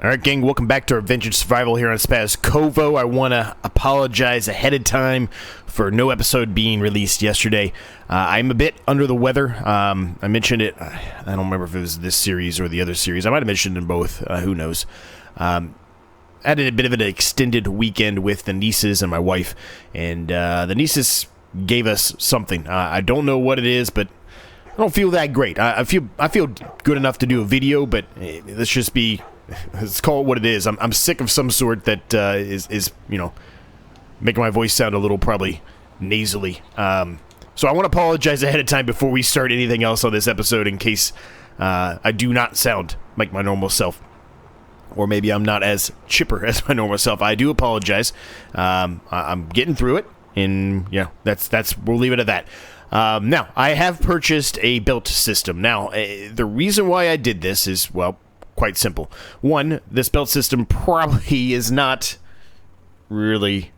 Alright gang, welcome back to our Vintage Survival here on Szpakowo. I want to apologize ahead of time for no episode being released yesterday. I'm a bit under the weather. I mentioned it, I don't remember if it was this series or the other series. I might have mentioned in both, who knows. I had a bit of an extended weekend with the nieces and my wife, and the nieces gave us something. I don't know what it is, but I don't feel that great. I feel good enough to do a video, but let's just be... let's call it what it is. I'm sick of some sort that is you know, making my voice sound a little probably nasally. So I want to apologize ahead of time before we start anything else on this episode in case I do not sound like my normal self. Or maybe I'm not as chipper as my normal self. I do apologize. I'm getting through it, and yeah, that's we'll leave it at that. Now, I have purchased a built system. Now, the reason why I did this is, well, quite simple. One, this belt system probably is not really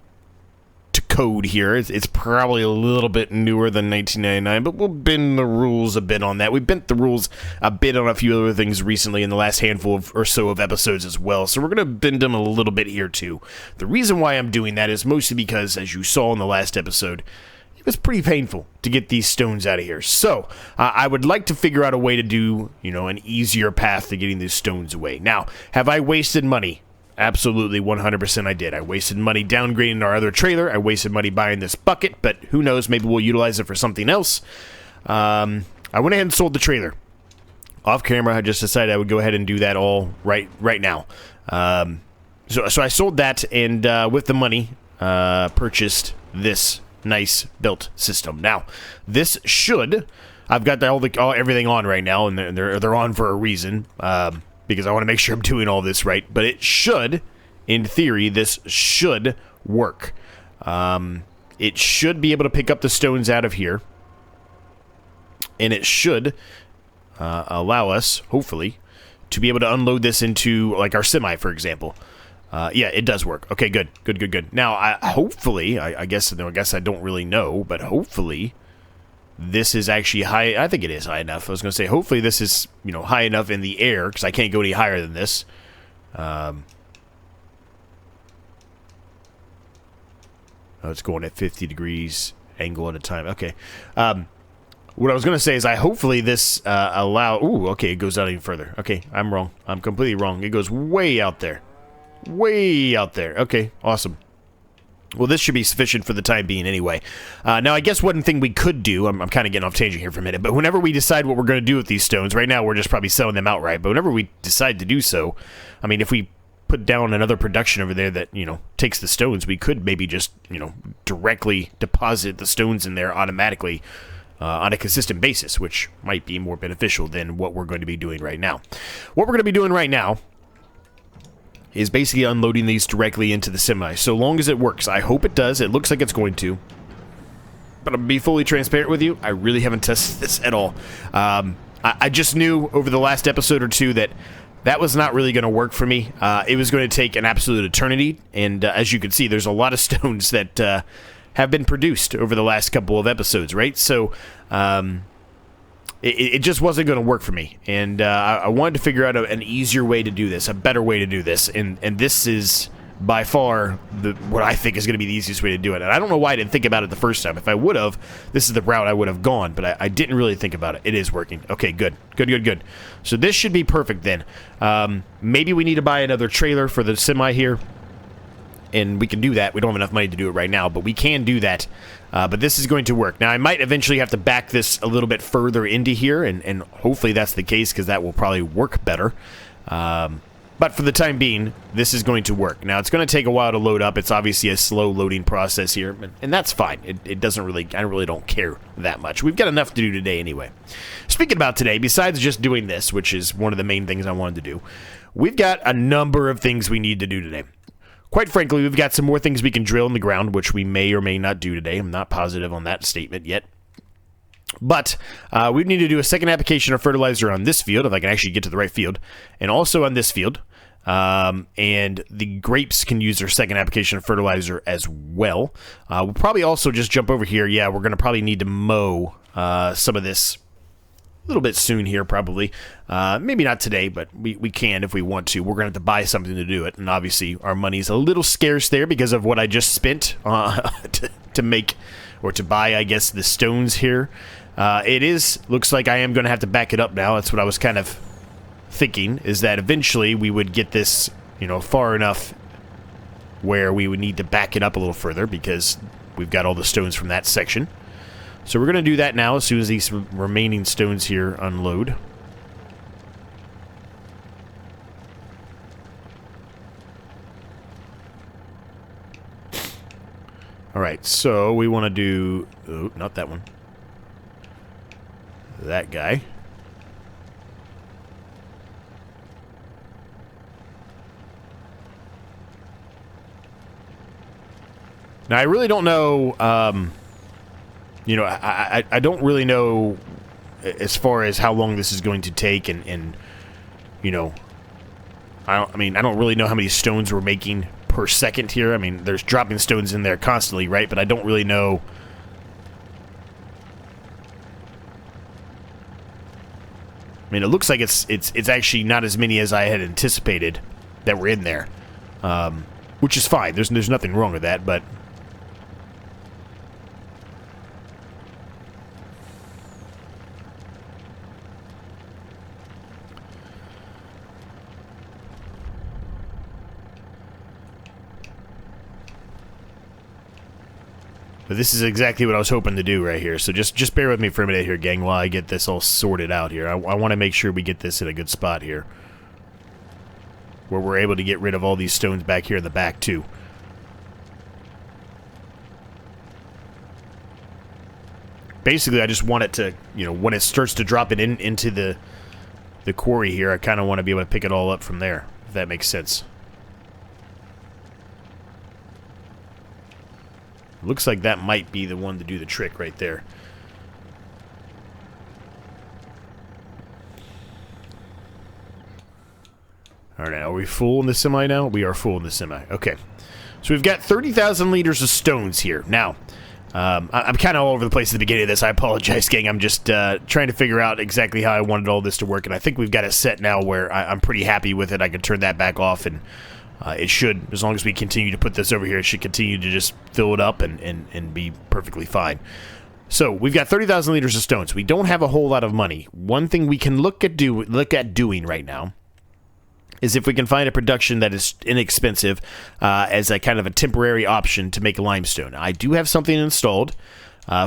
to code here. It's probably a little bit newer than 1999, but we'll bend the rules a bit on that. We bent the rules a bit on a few other things recently in the last handful of, or so of episodes as well, so we're going to bend them a little bit here too. The reason why I'm doing that is mostly because, as you saw in the last episode, it was pretty painful to get these stones out of here. So, I would like to figure out a way to do, you know, an easier path to getting these stones away. Now, have I wasted money? Absolutely, 100% I did. I wasted money downgrading our other trailer. I wasted money buying this bucket, but who knows, maybe we'll utilize it for something else. I went ahead and sold the trailer. Off camera, I just decided I would go ahead and do that all right now. So I sold that, and with the money, purchased this nice built system. Now, this should... I've got everything on right now, and they're on for a reason, because I want to make sure I'm doing all this right. But it should, in theory, this should work. It should be able to pick up the stones out of here, and it should allow us, hopefully, to be able to unload this into, like, our semi, for example. Yeah, it does work. Okay, good. Now, hopefully, I guess I don't really know, but hopefully this is actually high. I think it is high enough. I was going to say, hopefully this is, you know, high enough in the air, because I can't go any higher than this. Oh, it's going at 50 degrees angle at a time. Okay. What I was going to say is hopefully this ooh, okay, it goes out even further. Okay, I'm wrong. I'm completely wrong. It goes way out there. Way out there. Okay, awesome. Well, this should be sufficient for the time being anyway. Now, I guess one thing we could do, I'm kind of getting off tangent here for a minute, but whenever we decide what we're going to do with these stones, right now we're just probably selling them outright, but whenever we decide to do so, I mean, if we put down another production over there that, you know, takes the stones, we could maybe just, you know, directly deposit the stones in there automatically on a consistent basis, which might be more beneficial than what we're going to be doing right now. What we're going to be doing right now is basically unloading these directly into the semi, so long as it works. I hope it does. It looks like it's going to. But I'll be fully transparent with you, I really haven't tested this at all. I just knew over the last episode or two that was not really going to work for me. It was going to take an absolute eternity, and as you can see, there's a lot of stones that have been produced over the last couple of episodes, right? So, it just wasn't going to work for me, and I wanted to figure out an easier way to do this, a better way to do this, and this is by far what I think is going to be the easiest way to do it. And I don't know why I didn't think about it the first time. If I would have, this is the route I would have gone, but I didn't really think about it. It is working. Okay, good. So this should be perfect then. Maybe we need to buy another trailer for the semi here, and we can do that. We don't have enough money to do it right now, but we can do that. But this is going to work. Now, I might eventually have to back this a little bit further into here, and hopefully that's the case, because that will probably work better. But for the time being, this is going to work. Now, it's going to take a while to load up. It's obviously a slow loading process here, and that's fine. It doesn't really, I really don't care that much. We've got enough to do today anyway. Speaking about today, besides just doing this, which is one of the main things I wanted to do, we've got a number of things we need to do today. Quite frankly, we've got some more things we can drill in the ground, which we may or may not do today. I'm not positive on that statement yet. But we need to do a second application of fertilizer on this field, if I can actually get to the right field, and also on this field. And the grapes can use their second application of fertilizer as well. We'll probably also just jump over here. Yeah, we're going to probably need to mow some of this little bit soon here, probably. Maybe not today, but we can if we want to. We're going to have to buy something to do it, and obviously our money's a little scarce there because of what I just spent to make, or to buy, I guess, the stones here. Looks like I am going to have to back it up now. That's what I was kind of thinking, is that eventually we would get this, you know, far enough where we would need to back it up a little further because we've got all the stones from that section. So we're going to do that now as soon as these remaining stones here unload. Alright, so we want to do... Oh, not that one. That guy. Now, I really don't know... you know, I don't really know as far as how long this is going to take, and you know, I don't really know how many stones we're making per second here. I mean, there's dropping stones in there constantly, right? But I don't really know. I mean, it looks like it's actually not as many as I had anticipated that were in there, which is fine. There's nothing wrong with that, but. But this is exactly what I was hoping to do right here. So just bear with me for a minute here, gang, while I get this all sorted out here. I want to make sure we get this in a good spot here, where we're able to get rid of all these stones back here in the back, too. Basically, I just want it to, you know, when it starts to drop it into the quarry here, I kind of want to be able to pick it all up from there, if that makes sense. Looks like that might be the one to do the trick right there. Alright, are we full in the semi now? We are full in the semi. Okay. So we've got 30,000 liters of stones here. Now, I'm kind of all over the place at the beginning of this. I apologize, gang. I'm just trying to figure out exactly how I wanted all this to work. And I think we've got it set now where I'm pretty happy with it. I can turn that back off, and it should, as long as we continue to put this over here, it should continue to just fill it up and be perfectly fine. So, we've got 30,000 liters of stones. We don't have a whole lot of money. One thing we can look at doing right now is if we can find a production that is inexpensive as a kind of a temporary option to make limestone. I do have something installed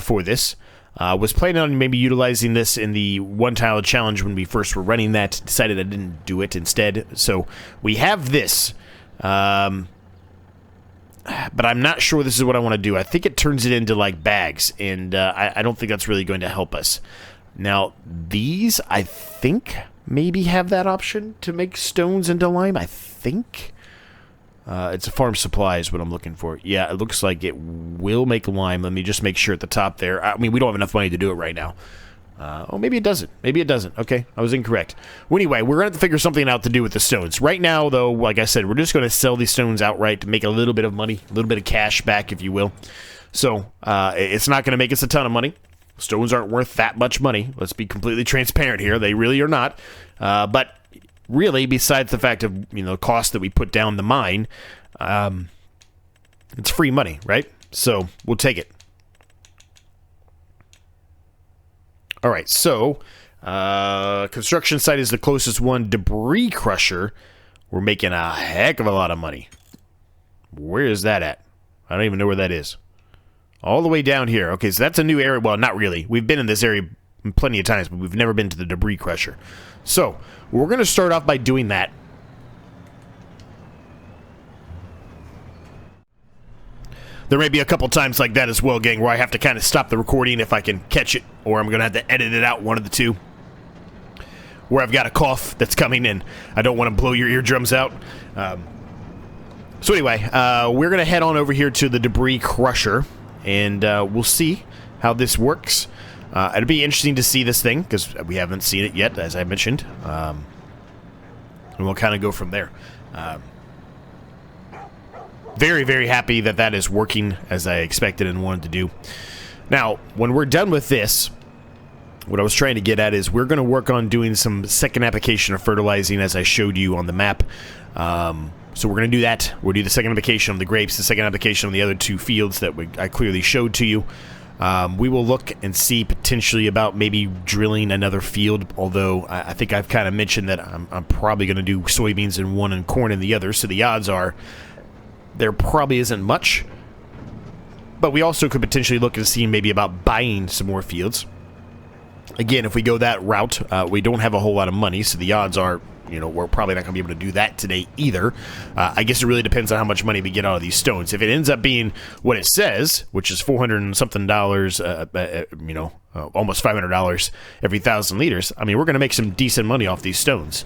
for this. Was planning on maybe utilizing this in the one-tile challenge when we first were running that. Decided I didn't do it instead. So, we have this. But I'm not sure this is what I want to do. I think it turns it into, like, bags, and I don't think that's really going to help us. Now, these, I think, maybe have that option to make stones into lime, I think. It's a farm supply is what I'm looking for. Yeah, it looks like it will make lime. Let me just make sure at the top there. I mean, we don't have enough money to do it right now. Oh, maybe it doesn't. Maybe it doesn't. Okay, I was incorrect. Well, anyway, we're going to have to figure something out to do with the stones. Right now, though, like I said, we're just going to sell these stones outright to make a little bit of money, a little bit of cash back, if you will. So, it's not going to make us a ton of money. Stones aren't worth that much money. Let's be completely transparent here. They really are not. But really, besides the fact of, you know, the cost that we put down the mine, it's free money, right? So, we'll take it. Alright, so, construction site is the closest one. Debris crusher, we're making a heck of a lot of money. Where is that at? I don't even know where that is. All the way down here. Okay, so that's a new area. Well, not really. We've been in this area plenty of times, but we've never been to the debris crusher. So, we're going to start off by doing that. There may be a couple times like that as well, gang, where I have to kind of stop the recording if I can catch it, or I'm going to have to edit it out, one of the two. Where I've got a cough that's coming in. I don't want to blow your eardrums out. So anyway, we're going to head on over here to the debris crusher, and we'll see how this works. It'll be interesting to see this thing, because we haven't seen it yet, as I mentioned. And we'll kind of go from there. Very, very happy that that is working as I expected and wanted to do. Now, when we're done with this, what I was trying to get at is we're going to work on doing some second application of fertilizing as I showed you on the map. So we're going to do that. We'll do the second application of the grapes, the second application of the other 2 fields that I clearly showed to you. We will look and see potentially about maybe drilling another field, although I think I've kind of mentioned that I'm probably going to do soybeans in one and corn in the other, so the odds are there probably isn't much. But we also could potentially look and see maybe about buying some more fields. Again, if we go that route, we don't have a whole lot of money, so the odds are, you know, we're probably not going to be able to do that today either. I guess it really depends on how much money we get out of these stones. If it ends up being what it says, which is $400 and something, you know, almost $500 every 1,000 liters, I mean, we're going to make some decent money off these stones.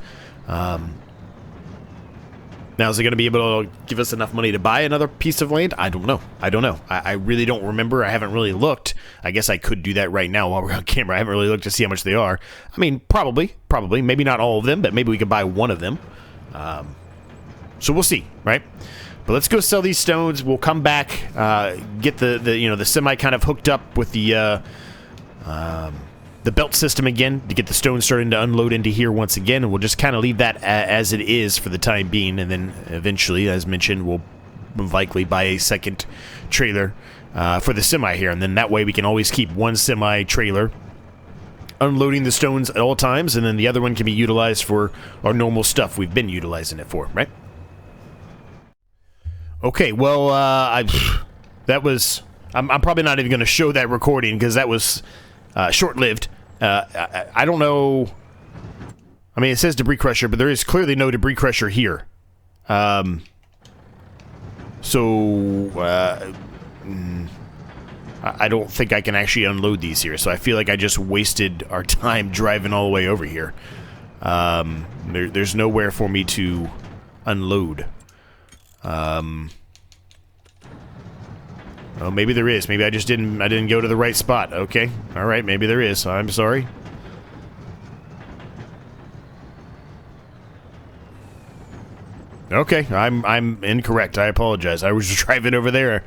Now, is it going to be able to give us enough money to buy another piece of land? I don't know. I really don't remember. I haven't really looked. I guess I could do that right now while we're on camera. I haven't really looked to see how much they are. I mean, probably. Maybe not all of them, but maybe we could buy one of them. So we'll see, right? But let's go sell these stones. We'll come back, get the semi kind of hooked up with the belt system again to get the stones starting to unload into here once again, and we'll just kind of leave that as it is for the time being, and then eventually, as mentioned, we'll likely buy a second trailer for the semi here, and then that way we can always keep one semi trailer unloading the stones at all times, and then the other one can be utilized for our normal stuff we've been utilizing it for, right? Okay, well, I'm probably not even going to show that recording because that was short-lived. I don't know. I mean, it says debris crusher, but there is clearly no debris crusher here. I don't think I can actually unload these here, so I feel like I just wasted our time driving all the way over here. There's nowhere for me to unload. Oh, maybe there is. Maybe I didn't go to the right spot. Okay. All right, maybe there is. I'm sorry. Okay, I'm incorrect. I apologize. I was driving over there.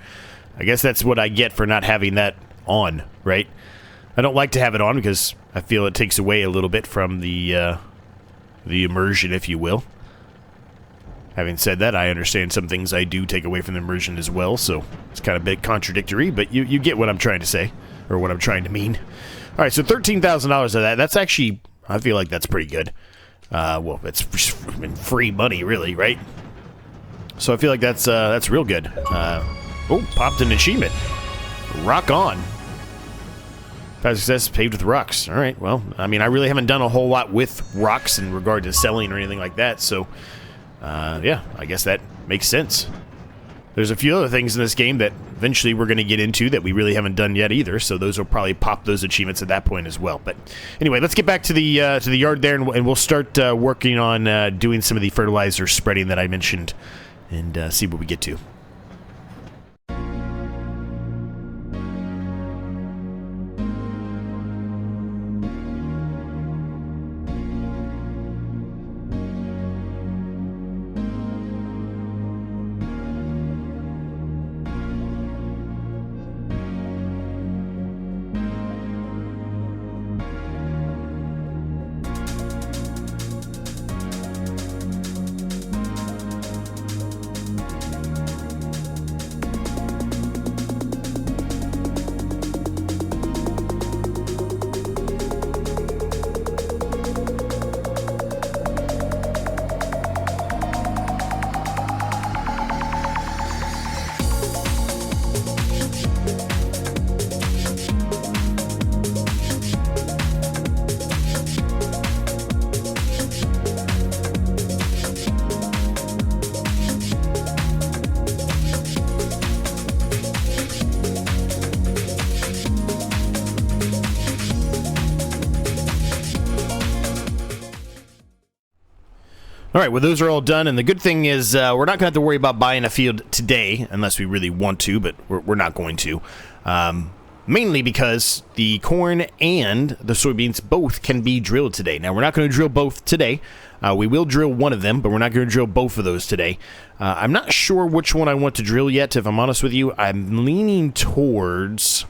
I guess that's what I get for not having that on, right? I don't like to have it on because I feel it takes away a little bit from the immersion, if you will. Having said that, I understand some things I do take away from the immersion as well, so it's kind of a bit contradictory, but you get what I'm trying to say, or what I'm trying to mean. All right, so $13,000 of that. That's actually, I feel like that's pretty good. Well, it's free money, really, right? So I feel like that's real good. Oh, popped an achievement. Rock on. Past success paved with rocks. All right, well, I mean, I really haven't done a whole lot with rocks in regard to selling or anything like that, so yeah, I guess that makes sense. There's a few other things in this game that eventually we're going to get into that we really haven't done yet either, so those will probably pop those achievements at that point as well. But anyway, let's get back to the yard there, and we'll start working on doing some of the fertilizer spreading that I mentioned, and see what we get to. All right, well, those are all done, and the good thing is we're not going to have to worry about buying a field today, unless we really want to, but we're not going to. Mainly because the corn and the soybeans both can be drilled today. Now, we're not going to drill both today. We will drill one of them, but we're not going to drill both of those today. I'm not sure which one I want to drill yet, if I'm honest with you. I'm leaning towards...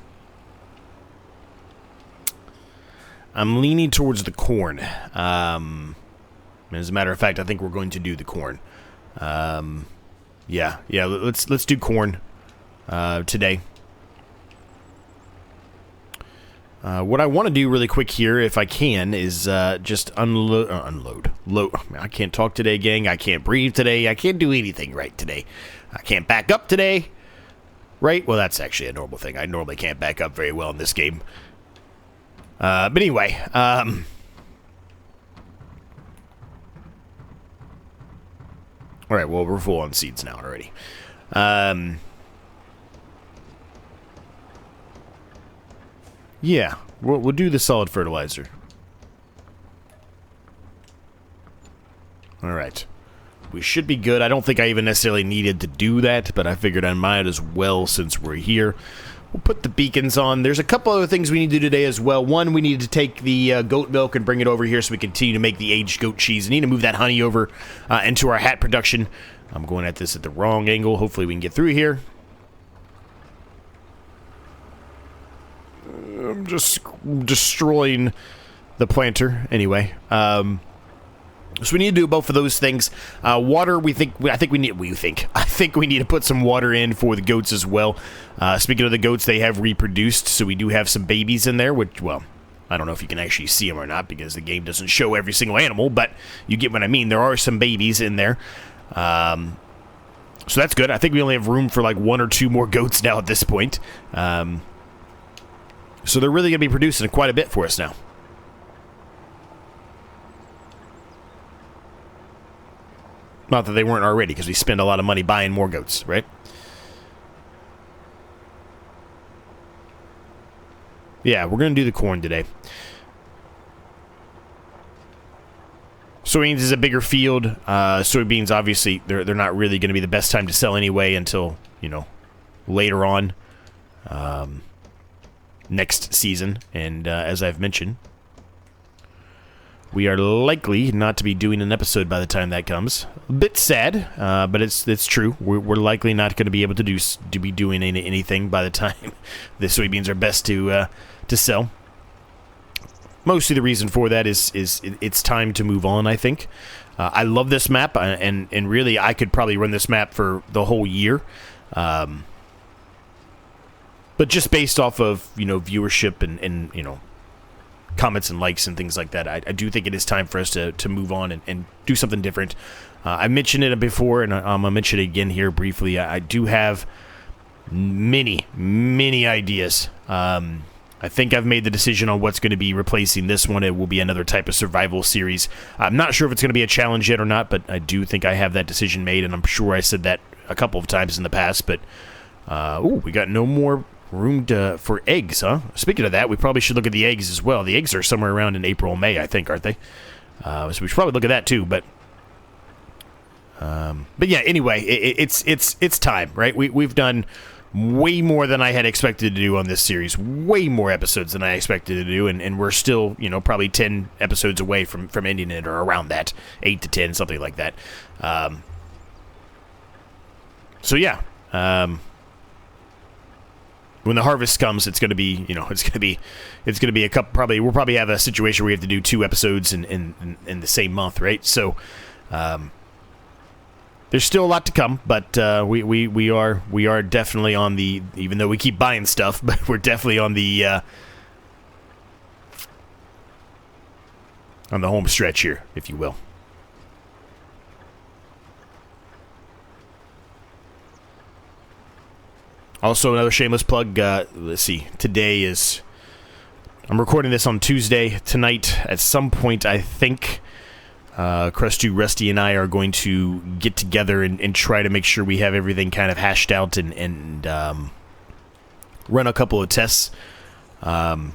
I'm leaning towards the corn. As a matter of fact, I think we're going to do the corn. Yeah, let's do corn today. What I want to do really quick here, if I can, is just unload. I can't talk today, gang. I can't breathe today. I can't do anything right today. I can't back up today. Right? Well, that's actually a normal thing. I normally can't back up very well in this game. But anyway, alright, well, we're full on seeds now already. Yeah, we'll do the solid fertilizer. Alright. We should be good. I don't think I even necessarily needed to do that, but I figured I might as well since we're here. We'll put the beacons on. There's a couple other things we need to do today as well. One, we need to take the goat milk and bring it over here so we continue to make the aged goat cheese. I need to move that honey over into our hat production. I'm going at this at the wrong angle. Hopefully we can get through here. I'm just destroying the planter anyway. So we need to do both of those things. Water, I think we need to put some water in for the goats as well. Speaking of the goats, they have reproduced, so we do have some babies in there, which, well, I don't know if you can actually see them or not because the game doesn't show every single animal, but you get what I mean. There are some babies in there. So that's good. I think we only have room for like 1 or 2 more goats now at this point. So they're really going to be producing quite a bit for us now. Not that they weren't already, because we spend a lot of money buying more goats, right? Yeah, we're going to do the corn today. Soybeans is a bigger field. Soybeans, obviously, they're not really going to be the best time to sell anyway until, you know, later on next season. And as I've mentioned, we are likely not to be doing an episode by the time that comes. A bit sad, but it's true. We're likely not going to be able to be doing anything by the time the soybeans are best to sell. Mostly the reason for that is it's time to move on, I think. I love this map, and really I could probably run this map for the whole year. But just based off of, you know, viewership and you know, comments and likes and things like that, I do think it is time for us to move on and do something different. I mentioned it before, and I'm going to mention it again here briefly. I do have many ideas. I think I've made the decision on what's going to be replacing this one. It will be another type of survival series. I'm not sure if it's going to be a challenge yet or not, but I do think I have that decision made, and I'm sure I said that a couple of times in the past. But, we got no more room for eggs, huh? Speaking of that, we probably should look at the eggs as well. The eggs are somewhere around in April, May, I think, aren't they? So we should probably look at that too. But yeah, anyway, it's time, right? We've done way more than I had expected to do on this series. Way more episodes than I expected to do, and we're still, you know, probably 10 episodes away from ending it, or around that, 8 to 10, something like that. So yeah. When the harvest comes, it's going to be, you know, it's going to be a couple, probably, we'll probably have a situation where we have to do 2 episodes in the same month, right? So, there's still a lot to come, but we are definitely on the, even though we keep buying stuff, but we're definitely on the home stretch here, if you will. Also, another shameless plug, let's see, today is, I'm recording this on Tuesday. Tonight, at some point, I think, Crustu, Rusty, and I are going to get together and try to make sure we have everything kind of hashed out and run a couple of tests, you know,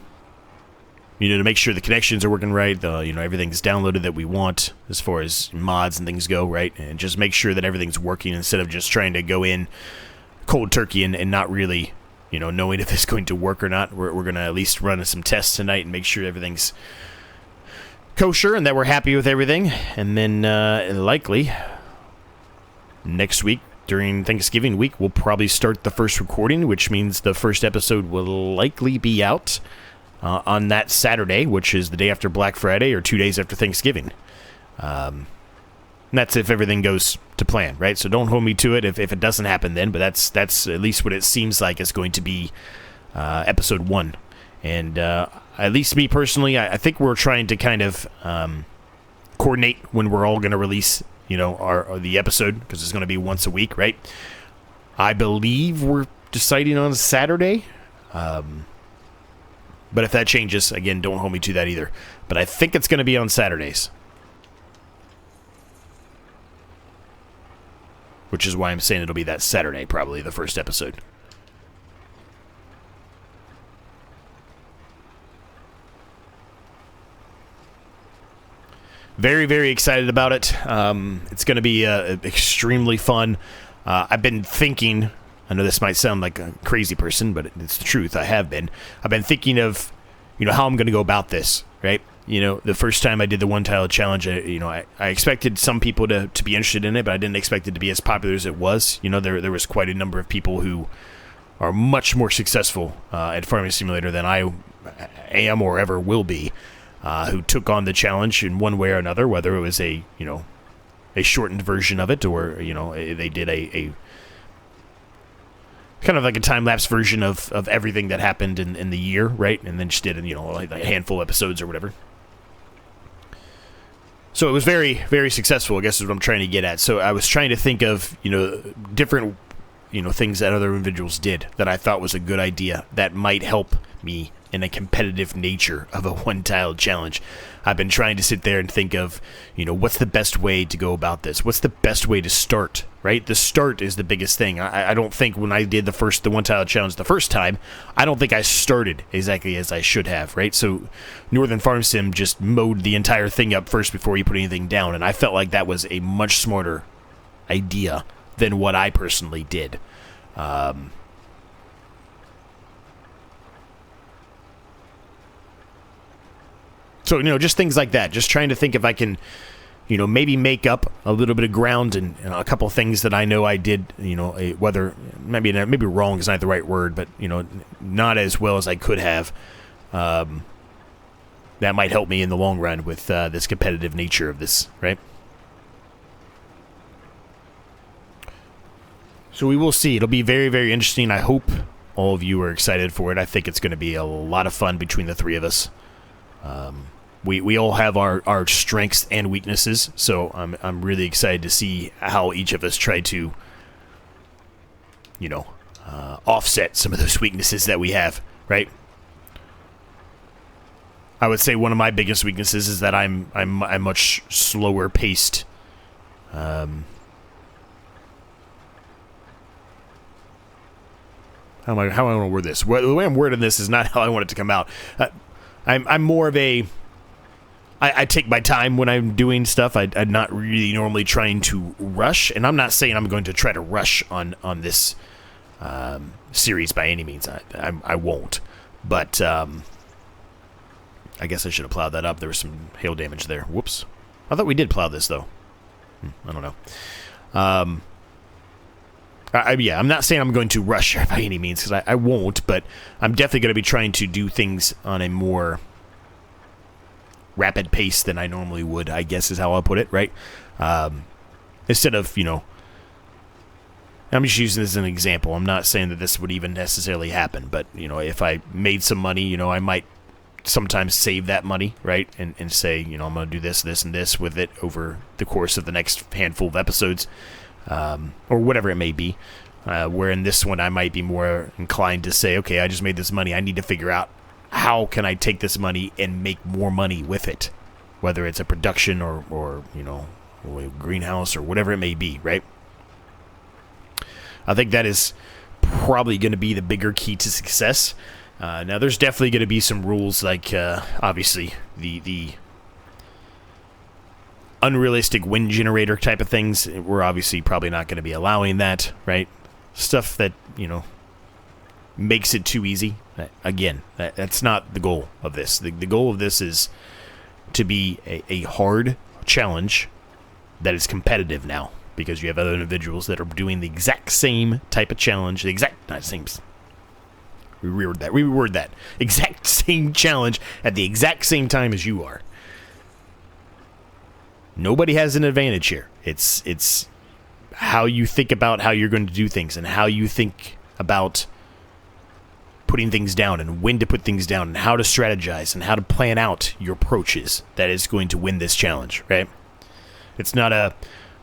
to make sure the connections are working right, you know, everything's downloaded that we want as far as mods and things go, right, and just make sure that everything's working instead of just trying to go in cold turkey and not really, you know, knowing if it's going to work or not. We're going to at least run some tests tonight and make sure everything's kosher and that we're happy with everything. And then likely next week during Thanksgiving week, we'll probably start the first recording, which means the first episode will likely be out on that Saturday, which is the day after Black Friday or 2 days after Thanksgiving. And that's if everything goes to plan, right? So don't hold me to it if it doesn't happen then, but that's at least what it seems like is going to be episode 1. And at least me personally, I think we're trying to kind of coordinate when we're all going to release, the episode, because it's going to be once a week, right? I believe we're deciding on Saturday. But if that changes, again, don't hold me to that either. But I think it's going to be on Saturdays. Which is why I'm saying it'll be that Saturday, probably, the first episode. Very, very excited about it. It's going to be extremely fun. I've been thinking... I know this might sound like a crazy person, but it's the truth. I've been thinking of, how I'm going to go about this, right? The first time I did the one-tile challenge, I expected some people to be interested in it, but I didn't expect it to be as popular as it was. There was quite a number of people who are much more successful at Farming Simulator than I am or ever will be, who took on the challenge in one way or another, whether it was a shortened version of it or, they did a kind of like a time-lapse version of everything that happened in the year, right? And then just did, like a handful of episodes or whatever. So it was very, very successful, I guess is what I'm trying to get at. So I was trying to think of, different, things that other individuals did that I thought was a good idea that might help me in a competitive nature of a one-tile challenge. I've been trying to sit there and think of, what's the best way to go about this? What's the best way to start, right? The start is the biggest thing. I don't think when I did the one-tile challenge the first time, I don't think I started exactly as I should have, right? So Northern Farm Sim just mowed the entire thing up first before you put anything down, and I felt like that was a much smarter idea than what I personally did. So, just things like that. Just trying to think if I can, maybe make up a little bit of ground and a couple of things that I know I did, whether, maybe wrong is not the right word, but, not as well as I could have. That might help me in the long run with this competitive nature of this, right? So we will see. It'll be very, very interesting. I hope all of you are excited for it. I think it's going to be a lot of fun between the three of us. We all have our strengths and weaknesses, so I'm really excited to see how each of us try to, offset some of those weaknesses that we have, right? I would say one of my biggest weaknesses is that I'm much slower paced. How do I want to word this? The way I'm wording this is not how I want it to come out. I'm more of a... I take my time when I'm doing stuff. I'm not really normally trying to rush, and I'm not saying I'm going to try to rush on this series by any means. I won't. But I guess I should have plowed that up. There was some hail damage there. Whoops. I thought we did plow this, though. I don't know. I'm not saying I'm going to rush by any means, because I won't, but I'm definitely going to be trying to do things on a more rapid pace than I normally would, I guess is how I'll put it, right? Instead of, I'm just using this as an example. I'm not saying that this would even necessarily happen, but, if I made some money, I might sometimes save that money, right? And say, I'm going to do this, this, and this with it over the course of the next handful of episodes. Or whatever it may be, where in this one I might be more inclined to say, okay, I just made this money, I need to figure out how can I take this money and make more money with it, whether it's a production or a greenhouse or whatever it may be, right? I think that is probably going to be the bigger key to success. Now, there's definitely going to be some rules, like, obviously, the unrealistic wind generator type of things. We're obviously probably not going to be allowing that, right? Stuff that, makes it too easy. Again, that's not the goal of this. The goal of this is to be a hard challenge that is competitive now, because you have other individuals that are doing the exact same type of challenge, Reword that. Exact same challenge at the exact same time as you are. Nobody has an advantage here. It's how you think about how you're going to do things and how you think about putting things down and when to put things down and how to strategize and how to plan out your approaches that is going to win this challenge, right? It's not a,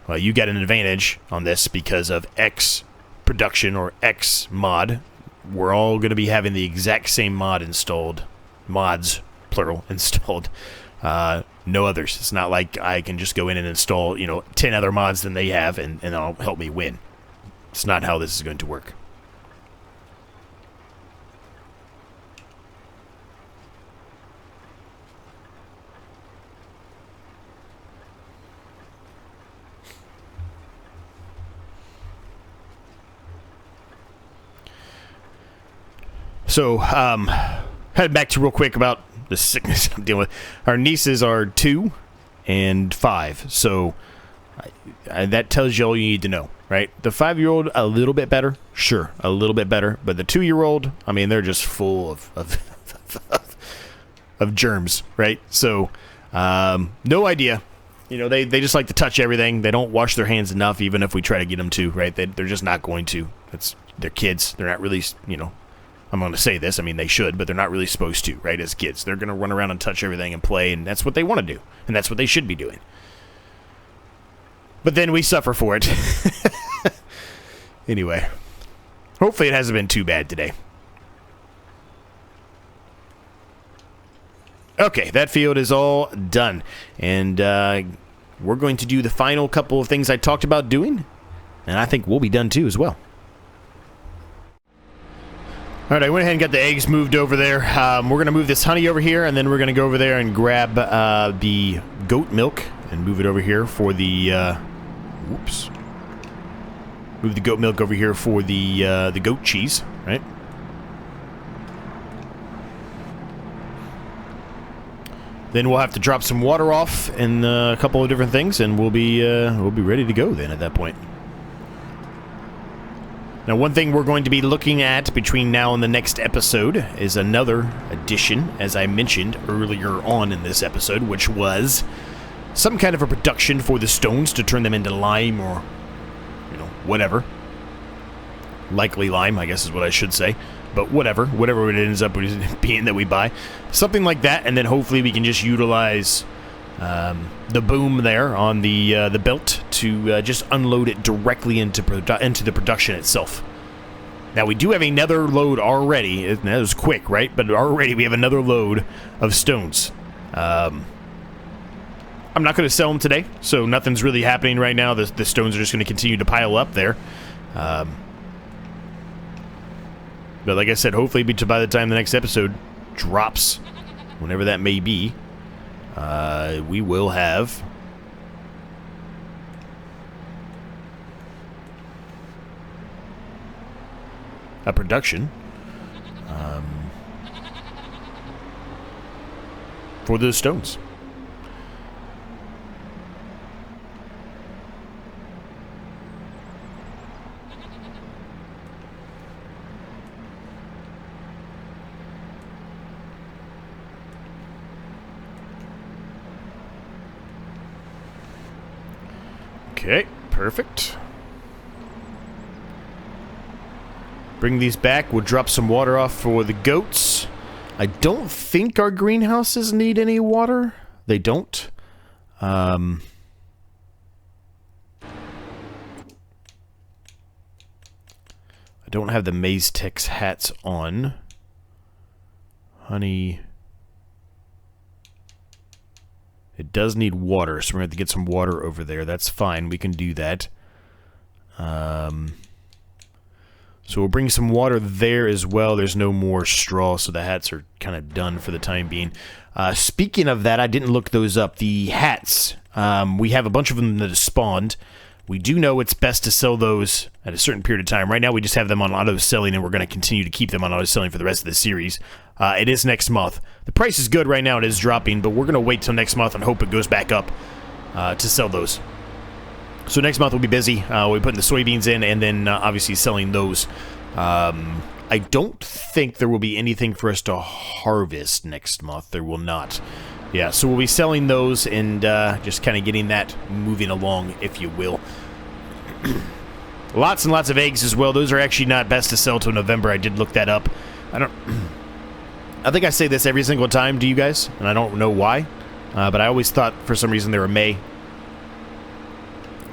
well, you get an advantage on this because of X production or X mod. We're all going to be having the exact same mod installed. Mods, plural, installed. No others. It's not like I can just go in and install, 10 other mods than they have and that'll help me win. It's not how this is going to work. So, head back to real quick about the sickness I'm dealing with. Our nieces are 2 and 5, so that tells you all you need to know, right? The 5-year-old, a little bit better, sure, a little bit better, but the 2-year-old, I mean, they're just full of germs, right? So, no idea. They just like to touch everything. They don't wash their hands enough, even if we try to get them to, right? They're just not going to. They're kids. They're not really, I'm going to say this. I mean, they should, but they're not really supposed to, right, as kids. They're going to run around and touch everything and play, and that's what they want to do, and that's what they should be doing. But then we suffer for it. Anyway, hopefully it hasn't been too bad today. Okay, that field is all done, and we're going to do the final couple of things I talked about doing, and I think we'll be done too as well. Alright, I went ahead and got the eggs moved over there. We're going to move this honey over here, and then we're going to go over there and grab the goat milk and move it over here for the, whoops. Move the goat milk over here for the goat cheese, right? Then we'll have to drop some water off and a couple of different things, and we'll be ready to go then at that point. Now, one thing we're going to be looking at between now and the next episode is another addition, as I mentioned earlier on in this episode, which was some kind of a production for the stones to turn them into lime or, whatever. Likely lime, I guess is what I should say. But whatever it ends up being that we buy. Something like that, and then hopefully we can just utilize the boom there on the belt to just unload it directly into the production itself. Now, we do have another load already. That was quick, right? But already we have another load of stones. I'm not going to sell them today, so nothing's really happening right now. The stones are just going to continue to pile up there. But like I said, hopefully by the time the next episode drops, whenever that may be, we will have a production for those stones. Okay, perfect. Bring these back. We'll drop some water off for the goats. I don't think our greenhouses need any water. They don't. I don't have the Maze Tech's hats on. Honey. It does need water, so we're going to have to get some water over there. That's fine. We can do that. So we'll bring some water there as well. There's no more straw, so the hats are kind of done for the time being. Speaking of that, I didn't look those up. The hats, we have a bunch of them that have spawned. We do know it's best to sell those at a certain period of time. Right now, we just have them on auto-selling, and we're going to continue to keep them on auto-selling for the rest of the series. It is next month. The price is good right now. It is dropping, but we're going to wait till next month and hope it goes back up to sell those. So next month we'll be busy. We'll be putting the soybeans in and then obviously selling those I don't think there will be anything for us to harvest next month. There will not. Yeah, so we'll be selling those and just kind of getting that moving along, if you will. Lots and lots of eggs as well. Those are actually not best to sell till November. I did look that up. I think I say this every single time to you guys, and I don't know why. But I always thought for some reason they were May.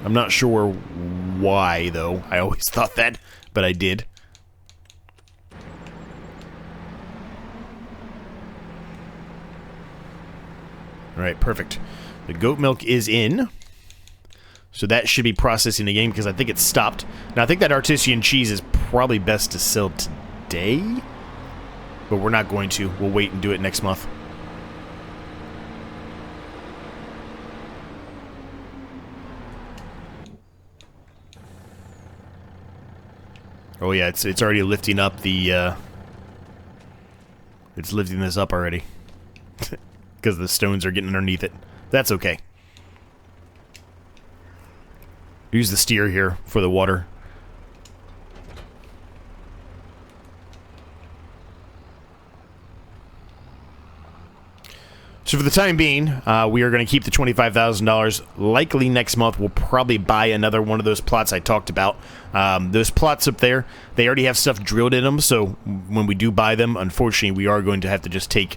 I'm not sure why, though. I always thought that, but I did. Alright, perfect. The goat milk is in. So that should be processing again because I think it's stopped. Now, I think that artisan cheese is probably best to sell today. But we're not going to. We'll wait and do it next month. Oh yeah, it's already lifting up the, it's lifting this up already. Because the stones are getting underneath it. That's okay. Use the steer here for the water. So for the time being, we are going to keep the $25,000. Likely next month, we'll probably buy another one of those plots I talked about. Those plots up there, they already have stuff drilled in them, so when we do buy them, unfortunately, we are going to have to just take...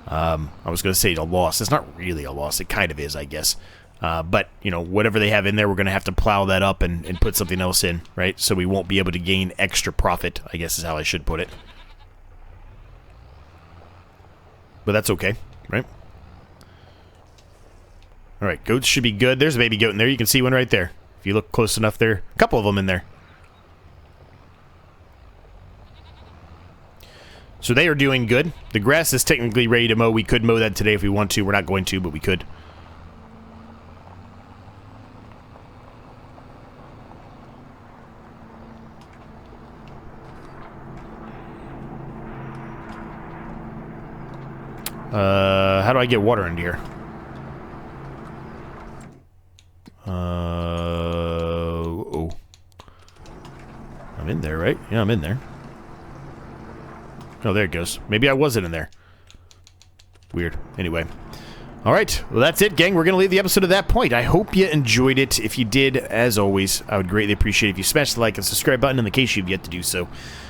I was going to say a loss. It's not really a loss. It kind of is, I guess. But, you know, whatever they have in there, we're going to have to plow that up and put something else in, right? So we won't be able to gain extra profit, I guess is how I should put it. But that's okay, right? Alright, goats should be good. There's a baby goat in there. You can see one right there. If you look close enough there. A couple of them in there. So they are doing good. The grass is technically ready to mow. We could mow that today if we want to. We're not going to, but we could. How do I get water into here? Oh. I'm in there, right? Yeah, I'm in there. Oh, there it goes. Maybe I wasn't in there. Weird. Anyway. Alright, well that's it, gang. We're going to leave the episode at that point. I hope you enjoyed it. If you did, as always, I would greatly appreciate it if you smash the like and subscribe button in the case you've yet to do so.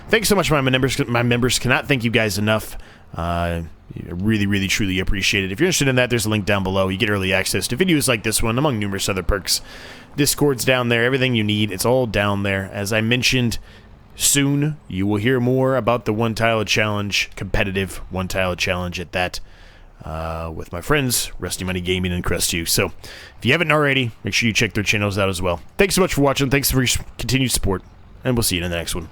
Thanks so much, my members. My members cannot thank you guys enough. Really, really, truly appreciate it. If you're interested in that, there's a link down below. You get early access to videos like this one, among numerous other perks. Discord's down there. Everything you need, it's all down there. As I mentioned, soon you will hear more about the one-tile challenge, competitive one-tile challenge at that, with my friends, Rusty Money Gaming and Crest2. So, if you haven't already, make sure you check their channels out as well. Thanks so much for watching. Thanks for your continued support, and we'll see you in the next one.